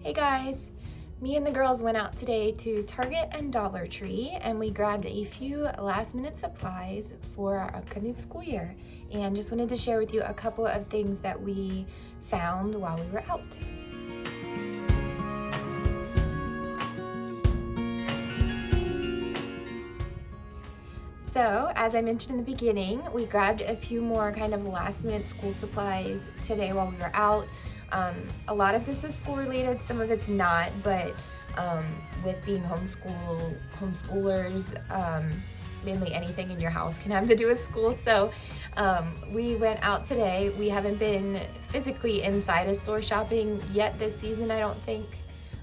Hey guys! Me and the girls went out today to Target and Dollar Tree and we grabbed a few last minute supplies for our upcoming school year, and just wanted to share with you a couple of things that we found while we were out. So, as I mentioned in the beginning, we grabbed a few more kind of last minute school supplies today while we were out. A lot of this is school related, some of it's not, but with being homeschoolers, mainly anything in your house can have to do with school. So we went out today. We haven't been physically inside a store shopping yet this season, I don't think.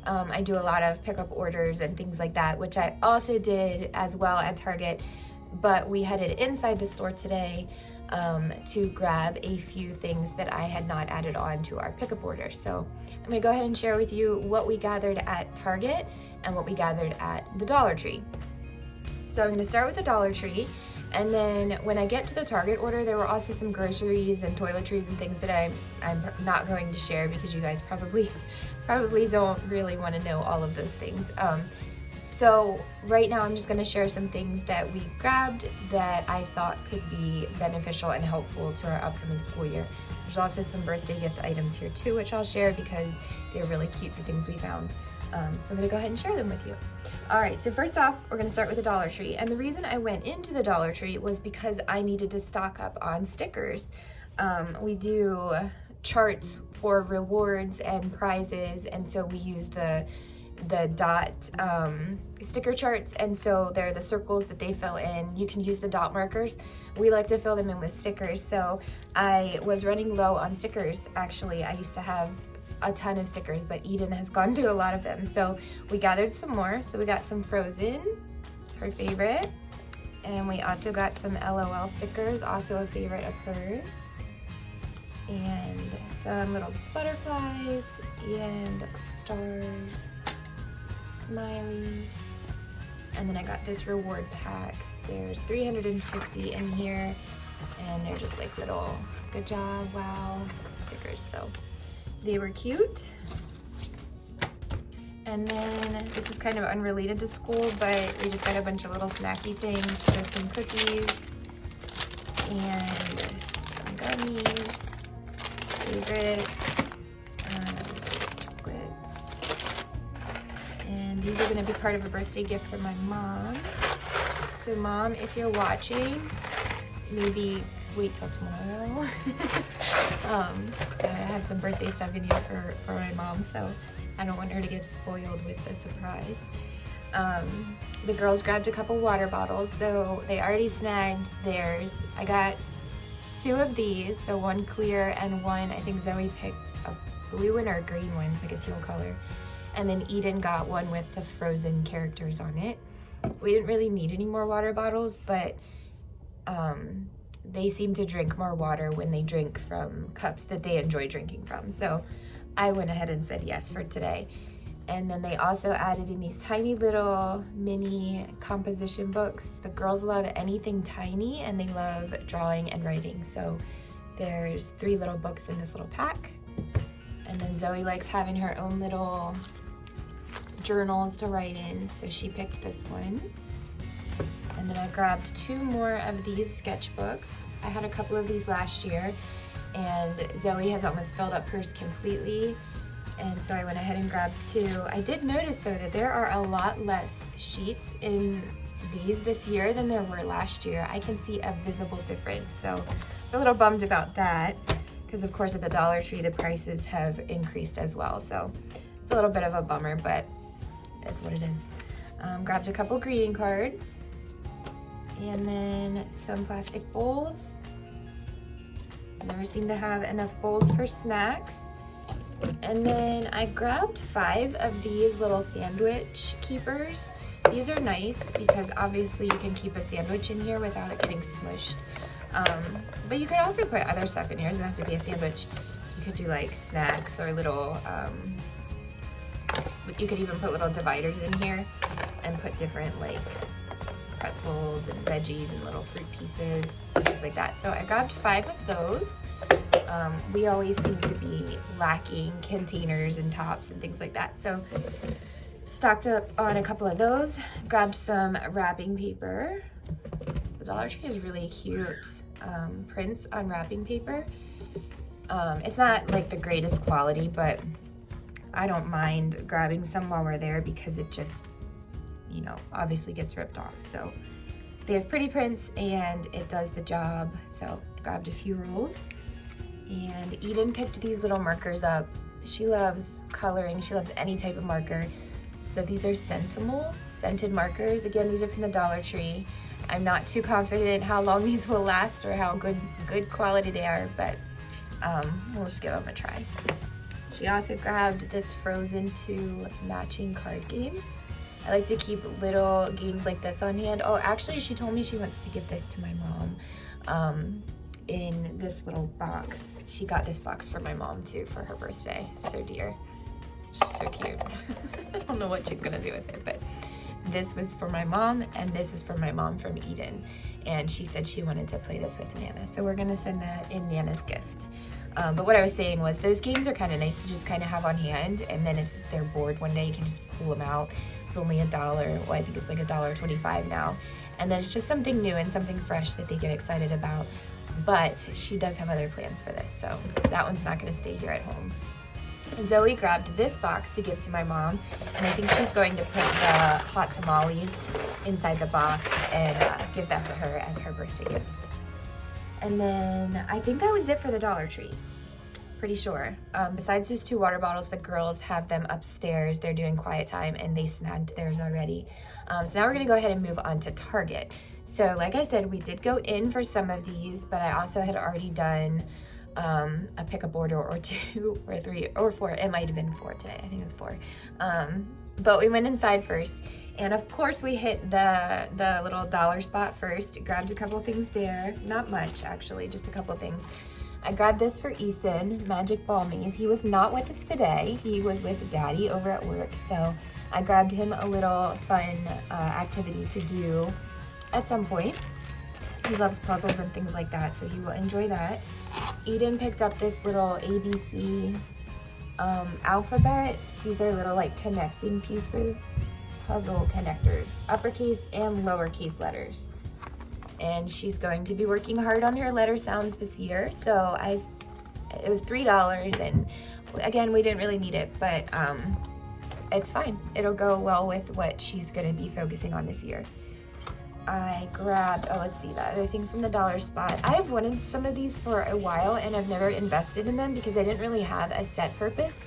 I do a lot of pickup orders and things like that, which I also did as well at Target, but we headed inside the store today to grab a few things that I had not added on to our pickup order. So I'm gonna go ahead and share with you what we gathered at Target and what we gathered at the Dollar Tree. So I'm gonna start with the Dollar Tree, and then when I get to the Target order, there were also some groceries and toiletries and things that I'm not going to share because you guys probably don't really want to know all of those things. So right now I'm just going to share some things that we grabbed that I thought could be beneficial and helpful to our upcoming school year. There's also some birthday gift items here too, which I'll share because they're really cute, the things we found. So I'm going to go ahead and share them with you. All right, so first off, we're going to start with the Dollar Tree. And the reason I went into the Dollar Tree was because I needed to stock up on stickers. We do charts for rewards and prizes, and so we use the dot sticker charts, and so they're the circles that they fill in. You can use the dot markers. We like to fill them in with stickers, so I was running low on stickers. Actually, I used to have a ton of stickers, but Eden has gone through a lot of them, so we gathered some more. So we got some Frozen, her favorite, and we also got some LOL stickers, also a favorite of hers, and some little butterflies and stars, smileys, and then I got this reward pack. There's 350 in here, and they're just like little good job, wow stickers, so they were cute. And then this is kind of unrelated to school, but we just got a bunch of little snacky things, so some cookies and some gummies, favorite chocolates. And these are going to be part of a birthday gift for my mom. So Mom, if you're watching, maybe wait till tomorrow. So I have some birthday stuff in here for my mom, so I don't want her to get spoiled with the surprise. The girls grabbed a couple water bottles, so they already snagged theirs. I got two of these, so one clear and one, I think Zoe picked a blue one or a green one, it's like a teal color. And then Eden got one with the Frozen characters on it. We didn't really need any more water bottles, but they seem to drink more water when they drink from cups that they enjoy drinking from. So I went ahead and said yes for today. And then they also added in these tiny little mini composition books. The girls love anything tiny and they love drawing and writing. So there's 3 little books in this little pack. And then Zoe likes having her own little journals to write in, so she picked this one. And then I grabbed 2 more of these sketchbooks. I had a couple of these last year, and Zoe has almost filled up hers completely, and so I went ahead and grabbed 2. I did notice though that there are a lot less sheets in these this year than there were last year. I can see a visible difference, so I'm a little bummed about that, because of course at the Dollar Tree the prices have increased as well, so it's a little bit of a bummer, but it's what it is. Grabbed a couple greeting cards, and then some plastic bowls. Never seem to have enough bowls for snacks. And then I grabbed 5 of these little sandwich keepers. These are nice because obviously you can keep a sandwich in here without it getting smushed. But you could also put other stuff in here. It doesn't have to be a sandwich. You could do like snacks or little, you could even put little dividers in here and put different like pretzels and veggies and little fruit pieces, things like that. So I grabbed 5 of those. We always seem to be lacking containers and tops and things like that. So stocked up on a couple of those, grabbed some wrapping paper. The Dollar Tree is really cute prints on wrapping paper. It's not like the greatest quality, but I don't mind grabbing some while we're there because it just, you know, obviously gets ripped off. So they have pretty prints and it does the job. So grabbed a few rolls, and Eden picked these little markers up. She loves coloring. She loves any type of marker. So these are Sentimals, scented markers. Again, these are from the Dollar Tree. I'm not too confident how long these will last or how good quality they are, but we'll just give them a try. She also grabbed this Frozen 2 matching card game. I like to keep little games like this on hand. Oh, actually, she told me she wants to give this to my mom in this little box. She got this box for my mom too for her birthday. So dear. She's so cute. I don't know what she's gonna do with it, but this was for my mom, and this is for my mom from Eden. And she said she wanted to play this with Nana. So we're gonna send that in Nana's gift. But what I was saying was those games are kind of nice to just kind of have on hand, and then if they're bored one day, you can just pull them out. It's only $1. Well, I think it's like $1.25 now. And then it's just something new and something fresh that they get excited about. But she does have other plans for this, so that one's not gonna stay here at home. And Zoe grabbed this box to give to my mom, and I think she's going to put the hot tamales inside the box and give that to her as her birthday gift. And then I think that was it for the Dollar Tree. Pretty sure. Besides those 2 water bottles, the girls have them upstairs. They're doing quiet time and they snagged theirs already. So now we're gonna go ahead and move on to Target. So like I said, we did go in for some of these, but I also had already done a pickup order or 2 or 3 or 4. It might have been 4 today. I think it was 4. But we went inside first, and of course we hit the little dollar spot first. Grabbed a couple things there. Not much, actually, just a couple things. I grabbed this for Easton, Magic Ball Maze. He was not with us today. He was with Daddy over at work, so I grabbed him a little fun activity to do at some point. He loves puzzles and things like that, so he will enjoy that. Eden picked up this little ABC alphabet. These are little like connecting pieces, puzzle connectors, uppercase and lowercase letters. And she's going to be working hard on her letter sounds this year. So it was $3, and again, we didn't really need it, but it's fine. It'll go well with what she's gonna be focusing on this year. I grabbed, let's see, that other thing from the dollar spot. I've wanted some of these for a while, and I've never invested in them because I didn't really have a set purpose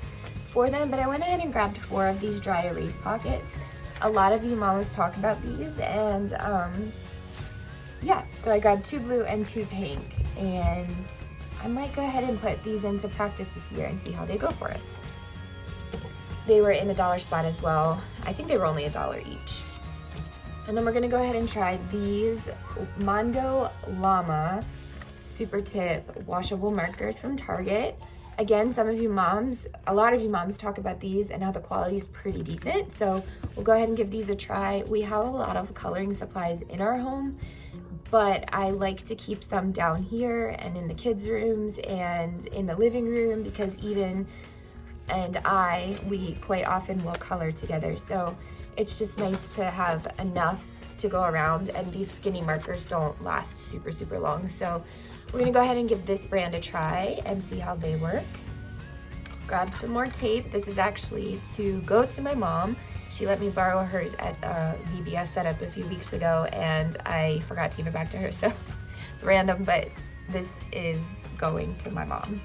for them, but I went ahead and grabbed 4 of these dry erase pockets. A lot of you mamas talk about these, and yeah, so I grabbed 2 blue and 2 pink, and I might go ahead and put these into practice this year and see how they go for us. They were in the dollar spot as well. I think they were only $1 each. And then we're gonna go ahead and try these Mondo Llama Super Tip washable markers from Target. Again, some of you moms, a lot of you moms talk about these and how the quality is pretty decent. So we'll go ahead and give these a try. We have a lot of coloring supplies in our home, but I like to keep some down here and in the kids' rooms and in the living room because Eden and we quite often will color together. So it's just nice to have enough to go around, and these skinny markers don't last super, super long. So we're gonna go ahead and give this brand a try and see how they work. Grab some more tape. This is actually to go to my mom. She let me borrow hers at VBS setup a few weeks ago, and I forgot to give it back to her, so it's random, but this is going to my mom.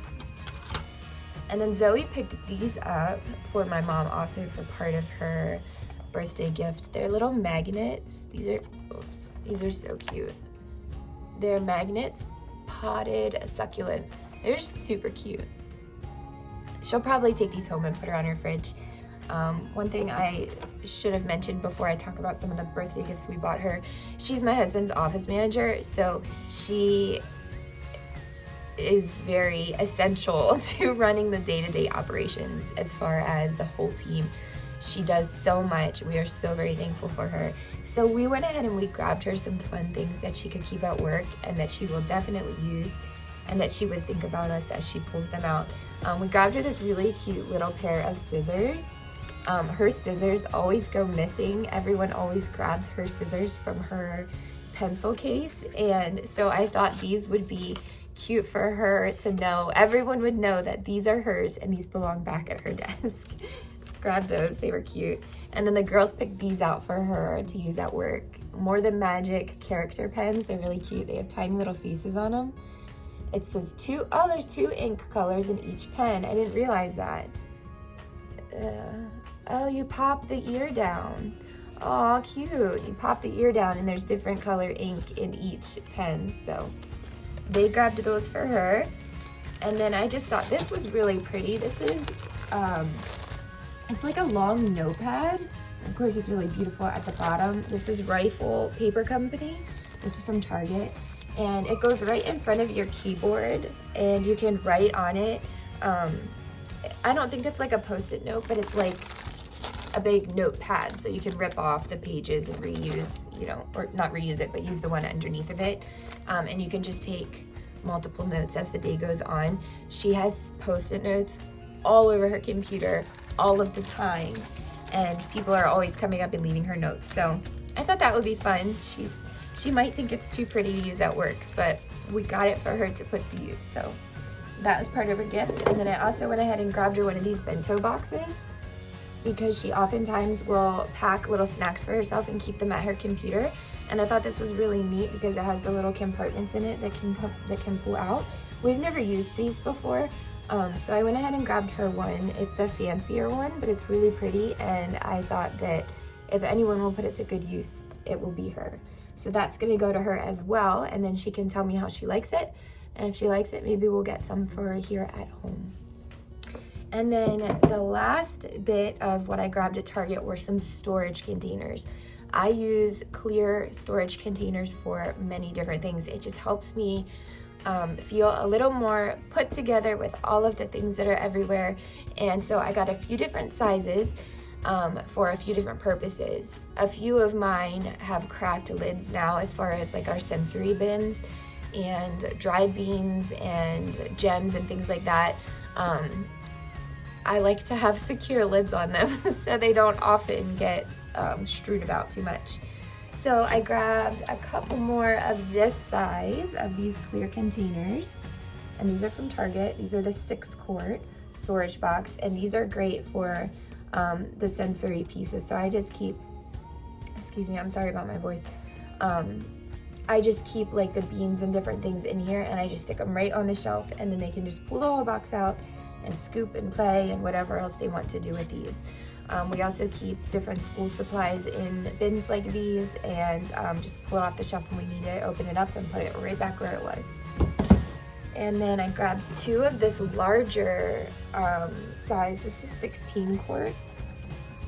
And then Zoe picked these up for my mom also for part of her birthday gift. They're little magnets. These are so cute. They're magnets, potted succulents. They're super cute. She'll probably take these home and put her on her fridge. One thing I should have mentioned before I talk about some of the birthday gifts we bought her, she's my husband's office manager, so she is very essential to running the day-to-day operations as far as the whole team. She does so much. We are so very thankful for her. So we went ahead and we grabbed her some fun things that she could keep at work and that she will definitely use. and that she would think about us as she pulls them out. We grabbed her this really cute little pair of scissors. Her scissors always go missing. Everyone always grabs her scissors from her pencil case, and so I thought these would be cute for her to know. Everyone would know that these are hers and these belong back at her desk. Grab those, they were cute. And then the girls picked these out for her to use at work. More Than Magic character pens. They're really cute. They have tiny little faces on them. It says there's 2 ink colors in each pen. I didn't realize that. Oh, you pop the ear down. Oh, cute. You pop the ear down and there's different color ink in each pen. So they grabbed those for her. And then I just thought this was really pretty. This is, it's like a long notepad. Of course, it's really beautiful at the bottom. This is Rifle Paper Company. This is from Target. And it goes right in front of your keyboard and you can write on it. I don't think it's like a Post-it note, but it's like a big notepad, so you can rip off the pages and reuse, or not reuse it, but use the one underneath of it. And you can just take multiple notes as the day goes on. She has Post-it notes all over her computer all of the time, and people are always coming up and leaving her notes. So I thought that would be fun. She might think it's too pretty to use at work, but we got it for her to put to use. So that was part of her gift. And then I also went ahead and grabbed her one of these bento boxes, because she oftentimes will pack little snacks for herself and keep them at her computer. And I thought this was really neat because it has the little compartments in it that can pull out. We've never used these before, so I went ahead and grabbed her one. It's a fancier one, but it's really pretty, and I thought that if anyone will put it to good use, it will be her. So that's gonna go to her as well, and then she can tell me how she likes it. And if she likes it, maybe we'll get some for her here at home. And then the last bit of what I grabbed at Target were some storage containers. I use clear storage containers for many different things. It just helps me feel a little more put together with all of the things that are everywhere. And so I got a few different sizes for a few different purposes. A few of mine have cracked lids now, as far as like our sensory bins and dried beans and gems and things like that. I like to have secure lids on them so they don't often get strewed about too much. So I grabbed a couple more of this size of these clear containers, and these are from Target. These are the 6-quart storage box, and these are great for the sensory pieces. So I just keep, excuse me, I'm sorry about my voice. I just keep like the beans and different things in here, and I just stick them right on the shelf, and then they can just pull the whole box out and scoop and play and whatever else they want to do with these. We also keep different school supplies in bins like these, and just pull it off the shelf when we need it, open it up and put it right back where it was. And then I grabbed 2 of this larger size. This is 16-quart.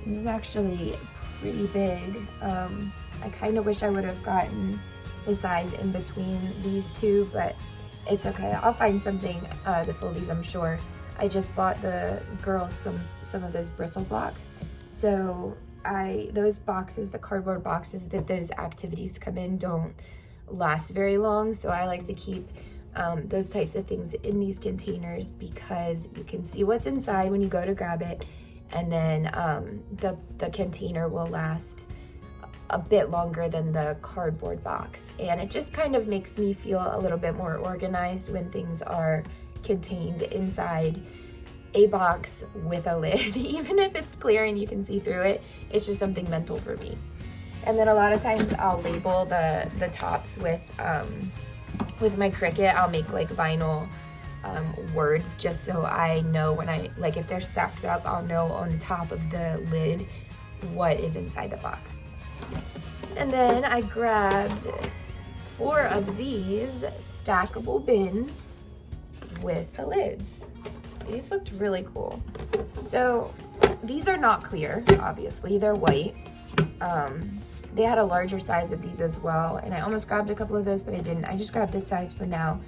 This is actually pretty big. I kind of wish I would have gotten the size in between these 2, but it's okay. I'll find something to fill these, I'm sure. I just bought the girls some of those bristle blocks. So those boxes, the cardboard boxes that those activities come in, don't last very long. So I like to keep those types of things in these containers because you can see what's inside when you go to grab it, and then the container will last a bit longer than the cardboard box. And it just kind of makes me feel a little bit more organized when things are contained inside a box with a lid. Even if it's clear and you can see through it, it's just something mental for me. And then a lot of times I'll label the tops with my Cricut. I'll make like vinyl words just so I know when if they're stacked up, I'll know on the top of the lid what is inside the box. And then I grabbed 4 of these stackable bins with the lids. These looked really cool. So these are not clear, obviously, they're white. They had a larger size of these as well, and I almost grabbed a couple of those, but I didn't. I just grabbed this size for now.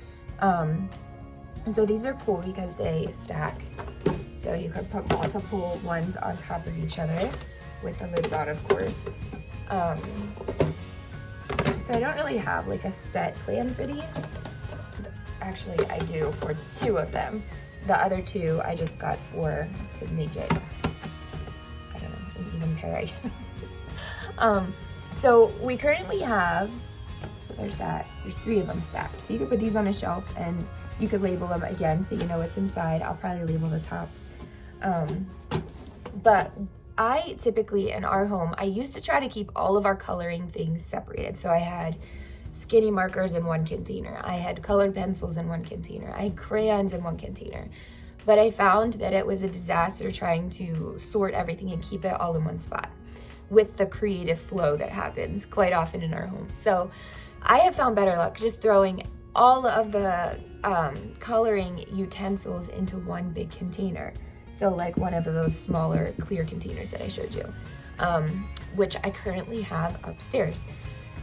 So these are cool because they stack. So you could put multiple ones on top of each other with the lids on, of course. So I don't really have like a set plan for these. actually I do for 2 of them. The other 2 I just got for to make it, I don't know, an even pair, I guess. So we currently have, so there's 3 of them stacked. So you could put these on a shelf and you could label them again so you know what's inside. I'll probably label the tops. But I typically, in our home, I used to try to keep all of our coloring things separated. So I had skinny markers in one container. I had colored pencils in one container. I had crayons in one container. But I found that it was a disaster trying to sort everything and keep it all in one spot with the creative flow that happens quite often in our home. So I have found better luck just throwing all of the coloring utensils into one big container. So like one of those smaller clear containers that I showed you, which I currently have upstairs.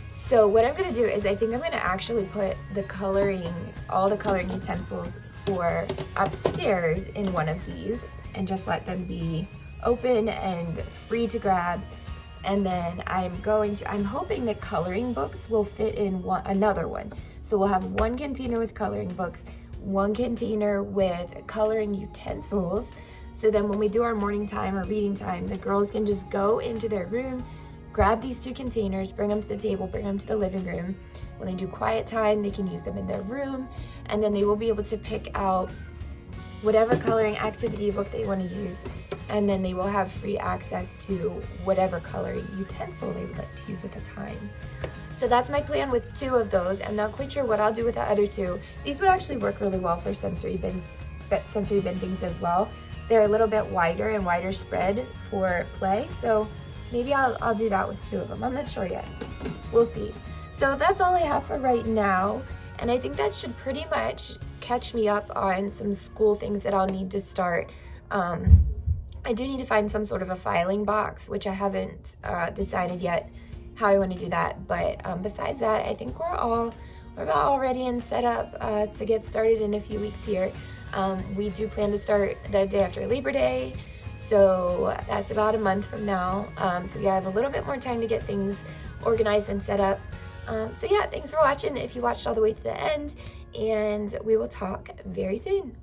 So what I'm gonna do is I think I'm gonna actually put all the coloring utensils for upstairs in one of these and just let them be open and free to grab. And then I'm hoping that coloring books will fit in another one. So we'll have one container with coloring books, one container with coloring utensils. So then when we do our morning time or reading time, the girls can just go into their room, grab these 2 containers, bring them to the table, bring them to the living room. When they do quiet time, they can use them in their room, and then they will be able to pick out whatever coloring activity book they want to use, and then they will have free access to whatever coloring utensil they would like to use at the time. So that's my plan with 2 of those. I'm not quite sure what I'll do with the other 2. These would actually work really well for sensory bin things as well. They're a little bit wider and wider spread for play, so maybe I'll do that with 2 of them. I'm not sure yet. We'll see. So that's all I have for right now, and I think that should pretty much catch me up on some school things that I'll need to start. I do need to find some sort of a filing box, which I haven't decided yet how I want to do that. But besides that, I think we're about all ready and set up to get started in a few weeks here. We do plan to start the day after Labor Day, so that's about a month from now. So yeah, I have a little bit more time to get things organized and set up. So yeah, thanks for watching if you watched all the way to the end, and we will talk very soon.